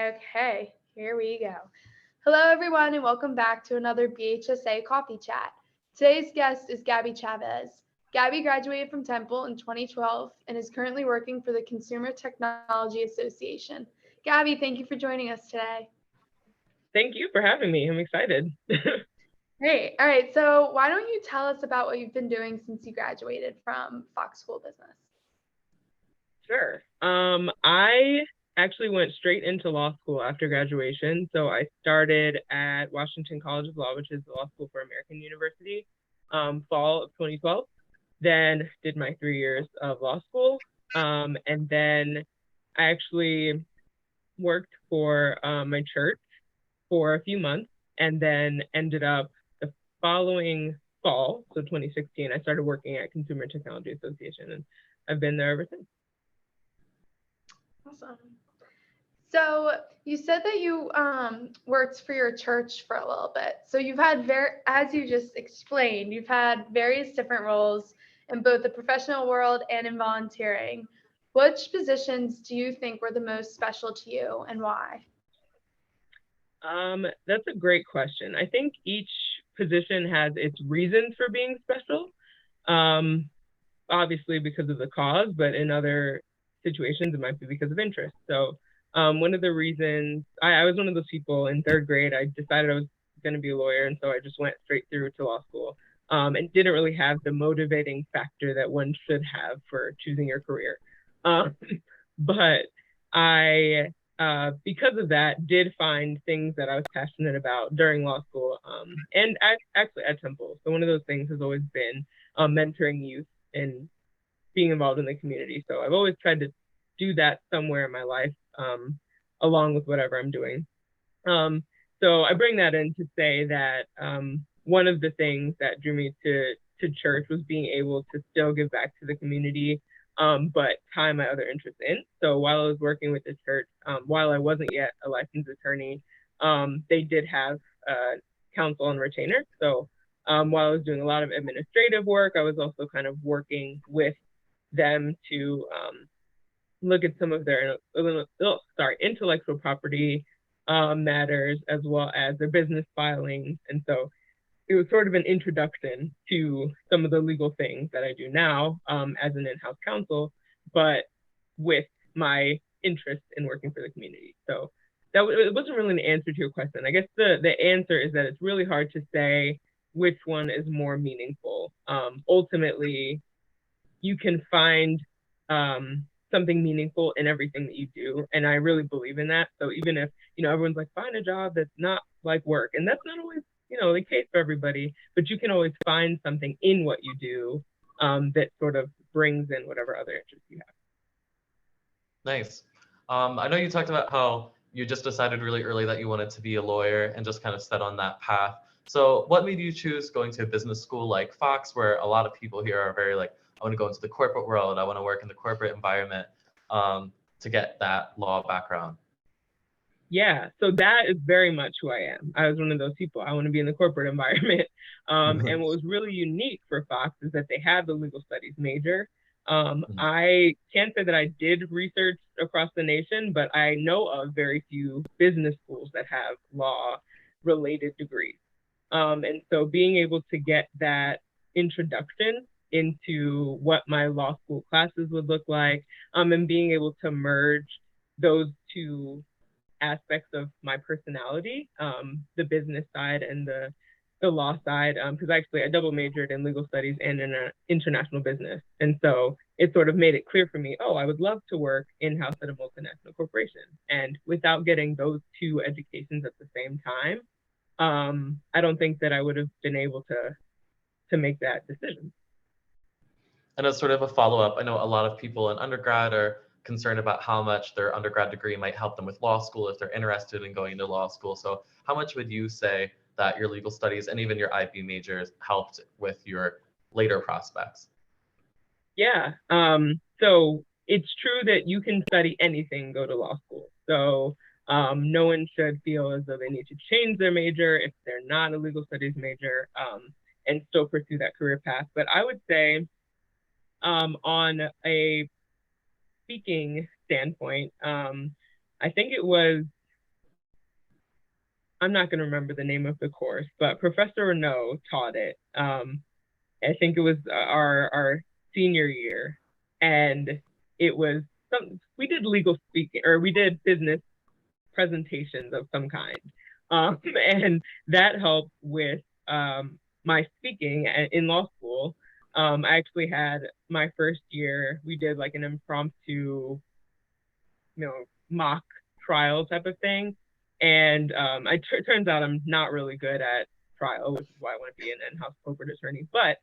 Okay, here we go. Hello, everyone, and welcome back to another BHSA Coffee Chat. Today's guest is Gaby Chavez. Gaby graduated from Temple in 2012 and is currently working for the Consumer Technology Association. Gaby, thank you for joining us today. Thank you for having me. I'm excited. Great. All right, so why don't you tell us about what you've been doing since you graduated from Fox School of Business? Sure. I actually went straight into law school after graduation. So I started at Washington College of Law, which is the law school for American University, fall of 2012. Then did my 3 years of law school. And then I actually worked for my church for a few months and then ended up the following fall, so 2016, I started working at Consumer Technology Association, and I've been there ever since. Awesome. So you said that you worked for your church for a little bit. So you've had as you just explained, you've had various different roles in both the professional world and in volunteering. Which positions do you think were the most special to you and why? That's a great question. I think each position has its reasons for being special. Um, Obviously because of the cause, but in other situations it might be because of interest. So one of the reasons I was one of those people in third grade, I decided I was going to be a lawyer, and so I just went straight through to law school, and didn't really have the motivating factor that one should have for choosing your career. Um, but I because of that, did find things that I was passionate about during law school, and actually at Temple. So one of those things has always been mentoring youth and being involved in the community. So I've always tried to do that somewhere in my life, along with whatever I'm doing. So I bring that in to say that one of the things that drew me to church was being able to still give back to the community, but tie my other interests in. So while I was working with the church, while I wasn't yet a licensed attorney, they did have counsel and retainer. So while I was doing a lot of administrative work, I was also kind of working with them to look at some of their intellectual property matters, as well as their business filings. And so it was sort of an introduction to some of the legal things that I do now as an in-house counsel, but with my interest in working for the community. So it wasn't really an answer to your question. I guess the answer is that it's really hard to say which one is more meaningful. Ultimately, you can find something meaningful in everything that you do, and I really believe in that. So even if everyone's like, find a job that's not like work, and that's not always the case for everybody, but you can always find something in what you do that sort of brings in whatever other interests you have. Nice. I know you talked about how you just decided really early that you wanted to be a lawyer and just kind of set on that path. So what made you choose going to a business school like Fox, where a lot of people here are very like, I want to go into the corporate world, I want to work in the corporate environment, to get that law background? Yeah, so that is very much who I am. I was one of those people. I want to be in the corporate environment. And what was really unique for Fox is that they have the legal studies major. I can't say that I did research across the nation, but I know of very few business schools that have law related degrees. And so being able to get that introduction into what my law school classes would look like, and being able to merge those two aspects of my personality, the business side and the law side, because actually I double majored in legal studies and in international business. And so it sort of made it clear for me, oh, I would love to work in-house at a multinational corporation. And without getting those two educations at the same time, I don't think that I would have been able to make that decision. And as sort of a follow-up, I know a lot of people in undergrad are concerned about how much their undergrad degree might help them with law school if they're interested in going to law school. So how much would you say that your legal studies and even your IB majors helped with your later prospects? Yeah. So it's true that you can study anything, go to law school. So no one should feel as though they need to change their major if they're not a legal studies major, and still pursue that career path. But I would say on a speaking standpoint, I think it was I'm not going to remember the name of the course, but Professor Renaud taught it. I think it was our senior year, and it was we did legal speaking, or we did business presentations of some kind, and that helped with my speaking in law school. I actually had my first year, we did like an impromptu, mock trial type of thing, and turns out I'm not really good at trial, which is why I want to be an in-house corporate attorney. But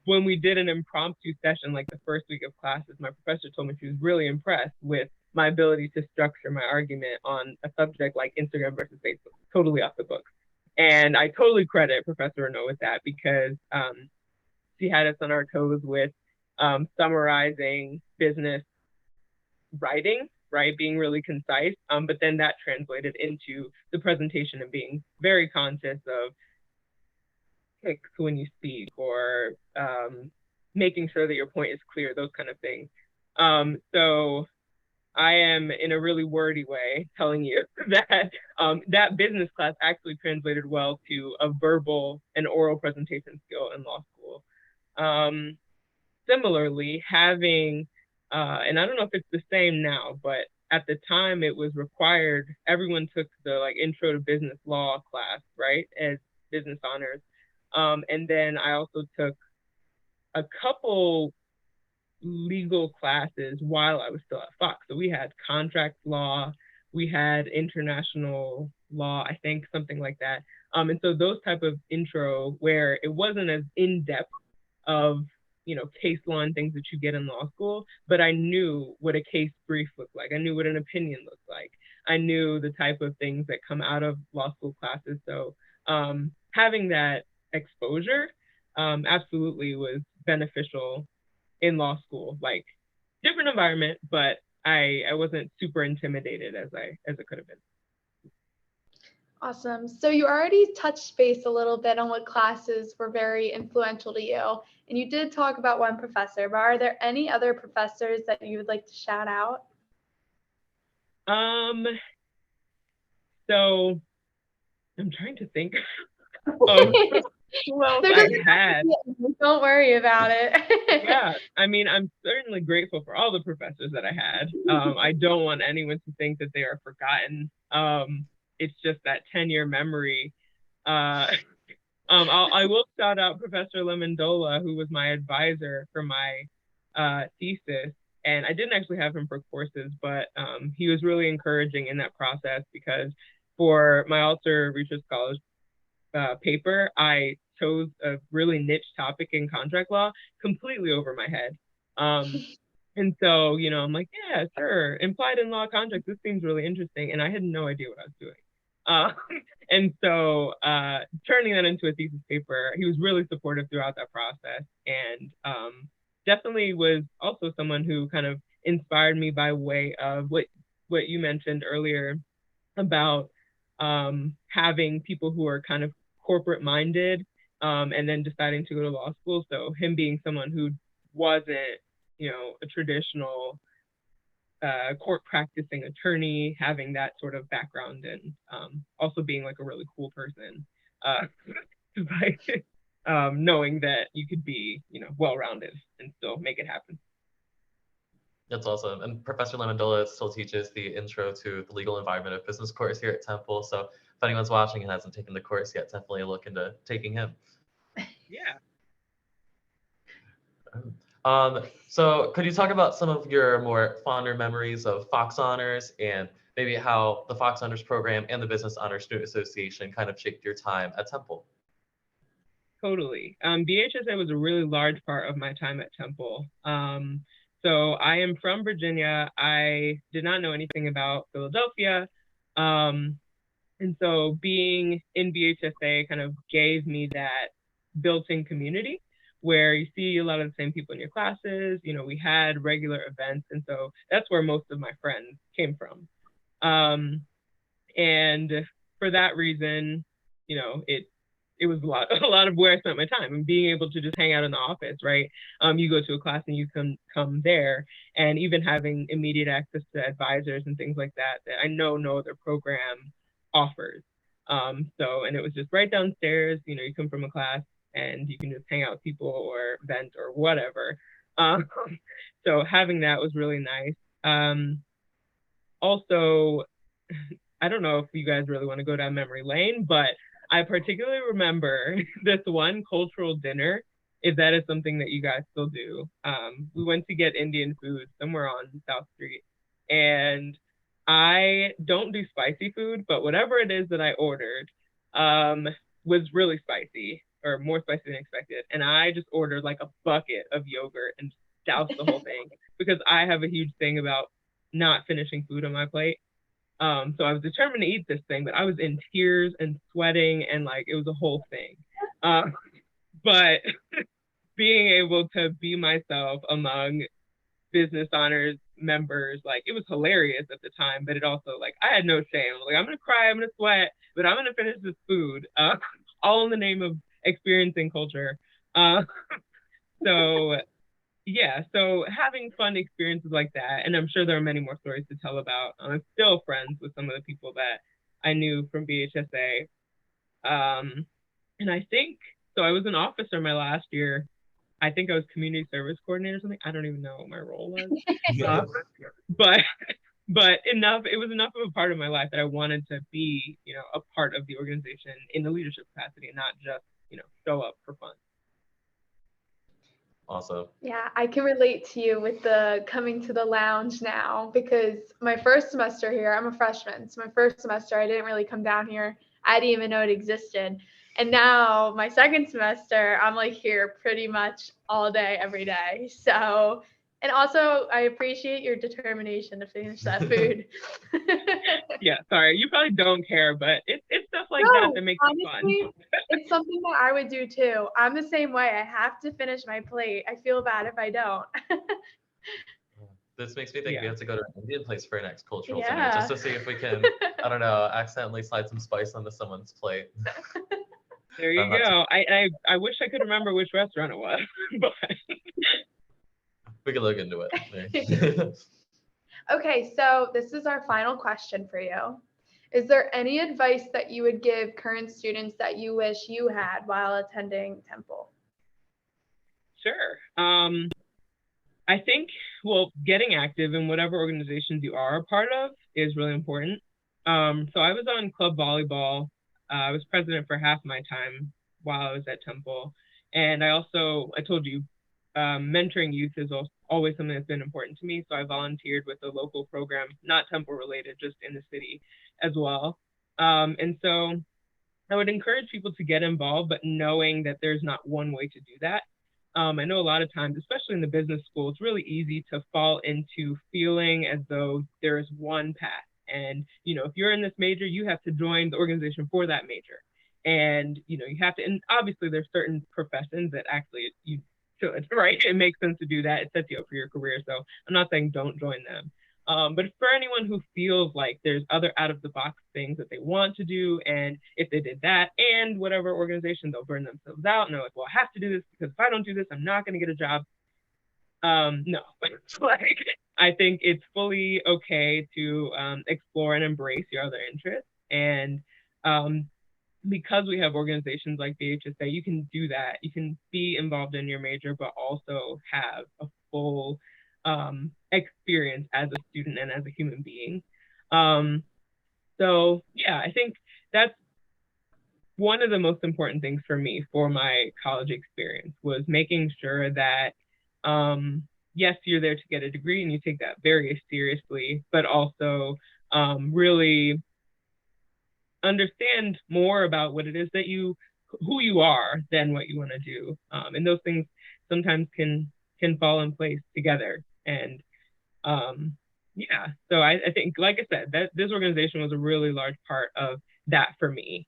when we did an impromptu session, like the first week of classes, my professor told me she was really impressed with my ability to structure my argument on a subject like Instagram versus Facebook, totally off the books. And I totally credit Professor Renaud with that, because she had us on our toes with summarizing business writing, right? Being really concise. But then that translated into the presentation and being very conscious of ticks when you speak, or making sure that your point is clear, those kind of things. So I am, in a really wordy way, telling you that that business class actually translated well to a verbal and oral presentation skill in law school. Similarly, having, and I don't know if it's the same now, but at the time it was required, everyone took the like intro to business law class, right, as business honors. And then I also took a couple legal classes while I was still at Fox. So we had contract law, we had international law, I think, something like that. And so those type of intro where it wasn't as in-depth of, case law and things that you get in law school, but I knew what a case brief looked like. I knew what an opinion looked like. I knew the type of things that come out of law school classes. So having that exposure absolutely was beneficial in law school. Like, different environment, but I wasn't super intimidated as it could have been. Awesome. So you already touched base a little bit on what classes were very influential to you, and you did talk about one professor, but are there any other professors that you would like to shout out? So I'm trying to think of who else I had. Don't worry about it. Yeah, I mean, I'm certainly grateful for all the professors that I had. I don't want anyone to think that they are forgotten. It's just that 10-year memory. I will shout out Professor Lemondola, who was my advisor for my thesis. And I didn't actually have him for courses, but he was really encouraging in that process, because for my Alter Research Scholars paper, I chose a really niche topic in contract law completely over my head. And so, I'm like, yeah, sure, implied in law contracts, this seems really interesting. And I had no idea what I was doing. And so turning that into a thesis paper, he was really supportive throughout that process, and definitely was also someone who kind of inspired me by way of what you mentioned earlier about having people who are kind of corporate minded and then deciding to go to law school. So him being someone who wasn't, a traditional court practicing attorney, having that sort of background, and also being like a really cool person, like knowing that you could be, well-rounded and still make it happen. That's awesome. And Professor Lemondola still teaches the Intro to the Legal Environment of Business course here at Temple. So if anyone's watching and hasn't taken the course yet, definitely look into taking him. Yeah. So could you talk about some of your more fonder memories of Fox Honors, and maybe how the Fox Honors program and the Business Honors Student Association kind of shaped your time at Temple? Totally. BHSA was a really large part of my time at Temple. So I am from Virginia. I did not know anything about Philadelphia. And so being in BHSA kind of gave me that built-in community where you see a lot of the same people in your classes. We had regular events. And so that's where most of my friends came from. And for that reason, it was a lot of where I spent my time, and being able to just hang out in the office, right? You go to a class and you come there, and even having immediate access to advisors and things like that I know no other program offers. And it was just right downstairs. You know, you come from a class and you can just hang out with people or vent or whatever. So having that was really nice. Also, I don't know if you guys really want to go down memory lane, but I particularly remember this one cultural dinner, if that is something that you guys still do. We went to get Indian food somewhere on South Street, and I don't do spicy food, but whatever it is that I ordered was really spicy, or more spicy than expected. And I just ordered like a bucket of yogurt and doused the whole thing because I have a huge thing about not finishing food on my plate. So I was determined to eat this thing, but I was in tears and sweating and like it was a whole thing. But being able to be myself among business honors members, like it was hilarious at the time, but it also like I had no shame. Like I'm gonna cry, I'm gonna sweat, but I'm gonna finish this food, all in the name of experiencing culture. So yeah, so having fun experiences like that, and I'm sure there are many more stories to tell about. I'm still friends with some of the people that I knew from BHSA. And I think, so I was an officer my last year. I think I was community service coordinator or something. I don't even know what my role was. But enough, it was enough of a part of my life that I wanted to be, you know, a part of the organization in the leadership capacity and not just, you know, show up for fun. Awesome. Yeah, I can relate to you with the coming to the lounge now because my first semester here, I'm a freshman. So my first semester, I didn't really come down here. I didn't even know it existed. And now my second semester, I'm like here pretty much all day, every day. So, and also I appreciate your determination to finish that food. Yeah, sorry, you probably don't care, but it's stuff like that makes honestly, it fun. It's something that I would do too. I'm the same way. I have to finish my plate. I feel bad if I don't. This makes me think we have to go to an Indian place for our next cultural dinner Yeah. just to see if we can, I don't know, accidentally slide some spice onto someone's plate. There you go. I wish I could remember which restaurant it was, but we can look into it. Okay, so this is our final question for you. Is there any advice that you would give current students that you wish you had while attending Temple? Sure. I think, well, getting active in whatever organizations you are a part of is really important. So I was on club volleyball. I was president for half my time while I was at Temple. And I told you, mentoring youth is always something that's been important to me. So I volunteered with a local program, not Temple related, just in the city as well. And so I would encourage people to get involved, but knowing that there's not one way to do that. I know a lot of times, especially in the business school, it's really easy to fall into feeling as though there is one path. And, you know, if you're in this major, you have to join the organization for that major. And, you know, you have to, and obviously there's certain professions that actually you should, right? It makes sense to do that. It sets you up for your career. So I'm not saying don't join them. But for anyone who feels like there's other out of the box things that they want to do, and if they did that and whatever organization, they'll burn themselves out and they're like, well, I have to do this because if I don't do this, I'm not going to get a job. No, like I think it's fully okay to explore and embrace your other interests. And because we have organizations like BHSA, you can do that. You can be involved in your major, but also have a full experience as a student and as a human being. So yeah, I think that's one of the most important things for me for my college experience was making sure that yes, you're there to get a degree and you take that very seriously, but also really understand more about what it is that who you are than what you want to do. And those things sometimes can fall in place together. And yeah, so I think, like I said, that this organization was a really large part of that for me.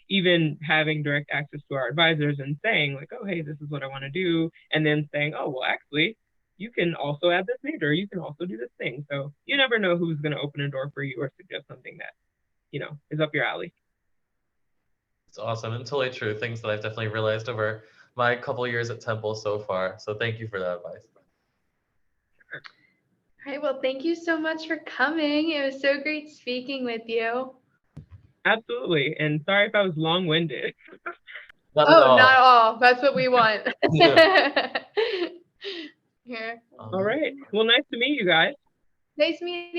Even having direct access to our advisors and saying like, oh, hey, this is what I want to do. And then saying, oh, well, actually, you can also add this major. You can also do this thing. So you never know who's going to open a door for you or suggest something that, you know, is up your alley. It's awesome and totally true. Things that I've definitely realized over my couple years at Temple so far. So thank you for that advice. All right, well, thank you so much for coming. It was so great speaking with you. Absolutely. And sorry if I was long-winded. Not at all. Not at all. That's what we want. Yeah. Here. All right. Well, nice to meet you guys. Nice meeting